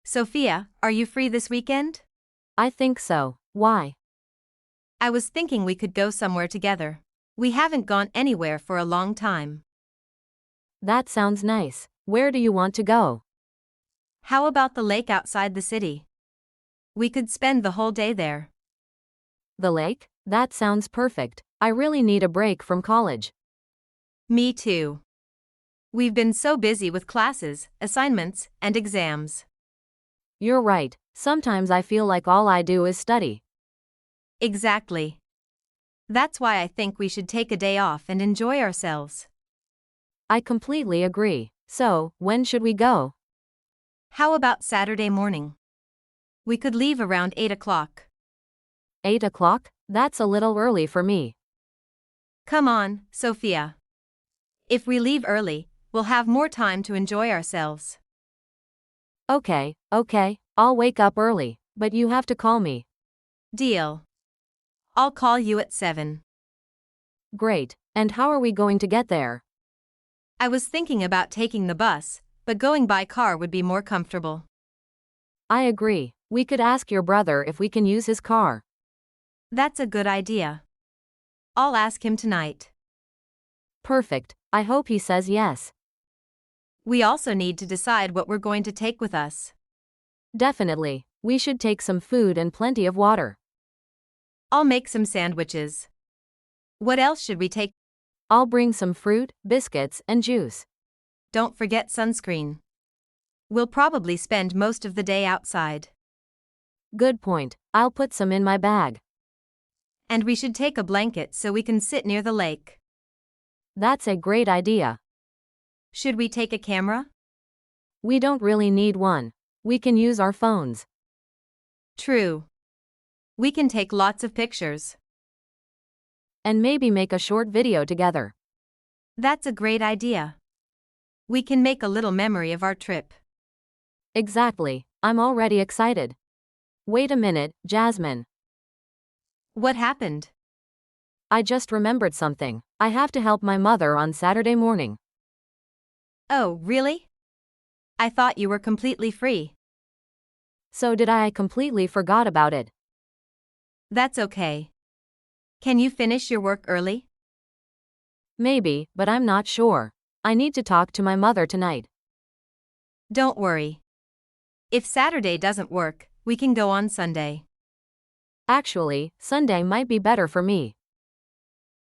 Sophia, are you free this weekend? I think so. Why? I was thinking we could go somewhere together. We haven't gone anywhere for a long time. That sounds nice. Where do you want to go? How about the lake outside the city? We could spend the whole day there. The lake? That sounds perfect. I really need a break from college. Me too. We've been so busy with classes, assignments, and exams. You're right. Sometimes I feel like all I do is study. Exactly. That's why I think we should take a day off and enjoy ourselves. I completely agree. So, when should we go? How about Saturday morning? We could leave around 8 o'clock. 8 o'clock? That's a little early for me. Come on, Sophia. If we leave early, we'll have more time to enjoy ourselves. Okay, I'll wake up early, but you have to call me. Deal. I'll call you at 7. Great. And how are we going to get there? I was thinking about taking the bus, but going by car would be more comfortable. I agree. We could ask your brother if we can use his car. That's a good idea. I'll ask him tonight. Perfect. I hope he says yes. We also need to decide what we're going to take with us. Definitely. We should take some food and plenty of water. I'll make some sandwiches. What else should we take? I'll bring some fruit, biscuits, and juice. Don't forget sunscreen. We'll probably spend most of the day outside. Good point. I'll put some in my bag. And we should take a blanket so we can sit near the lake. That's a great idea. Should we take a camera? We don't really need one. We can use our phones. True. We can take lots of pictures. And maybe make a short video together. That's a great idea. We can make a little memory of our trip. Exactly. I'm already excited. Wait a minute, Jasmine. What happened? I just remembered something. I have to help my mother on Saturday morning. Oh, really? I thought you were completely free. So did I completely forgot about it. That's okay. Can you finish your work early? Maybe, but I'm not sure. I need to talk to my mother tonight. Don't worry. If Saturday doesn't work, we can go on Sunday. Actually, Sunday might be better for me.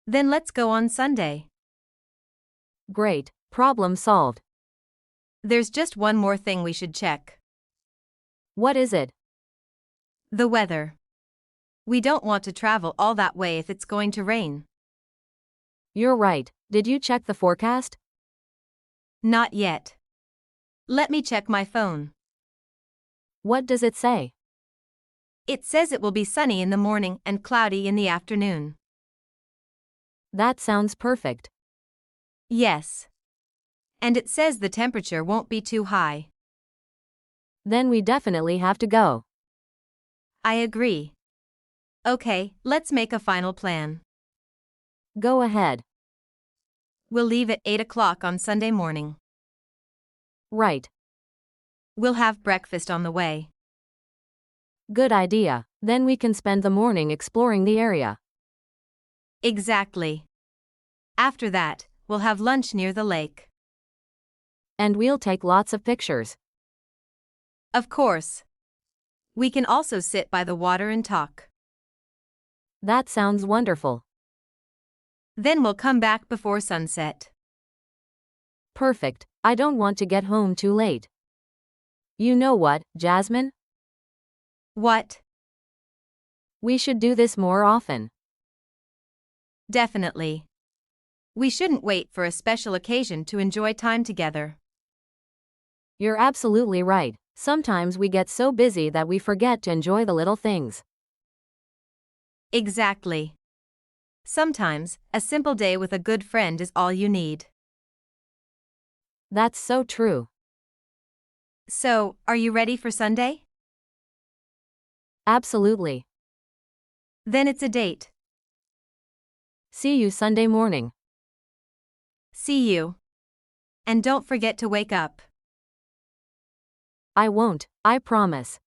Then let's go on Sunday. Great. Problem solved. There's just one more thing we should check. What is it? The weather. We don't want to travel all that way if it's going to rain. You're right. Did you check the forecast? Not yet. Let me check my phone. What does it say? It says it will be sunny in the morning and cloudy in the afternoon. That sounds perfect. Yes. And it says the temperature won't be too high. Then we definitely have to go. I agree. Okay, let's make a final plan. Go ahead. We'll leave at 8 o'clock on Sunday morning. Right. We'll have breakfast on the way. Good idea. Then we can spend the morning exploring the area. Exactly. After that, we'll have lunch near the lake. And we'll take lots of pictures. Of course. We can also sit by the water and talk. That sounds wonderful. Then we'll come back before sunset. Perfect. I don't want to get home too late. You know what, Jasmine? What? We should do this more often. Definitely. We shouldn't wait for a special occasion to enjoy time together. You're absolutely right. Sometimes we get so busy that we forget to enjoy the little things. Exactly. Sometimes, a simple day with a good friend is all you need. That's so true. So, are you ready for Sunday? Absolutely. Then it's a date. See you Sunday morning. See you. And don't forget to wake up. I won't, I promise.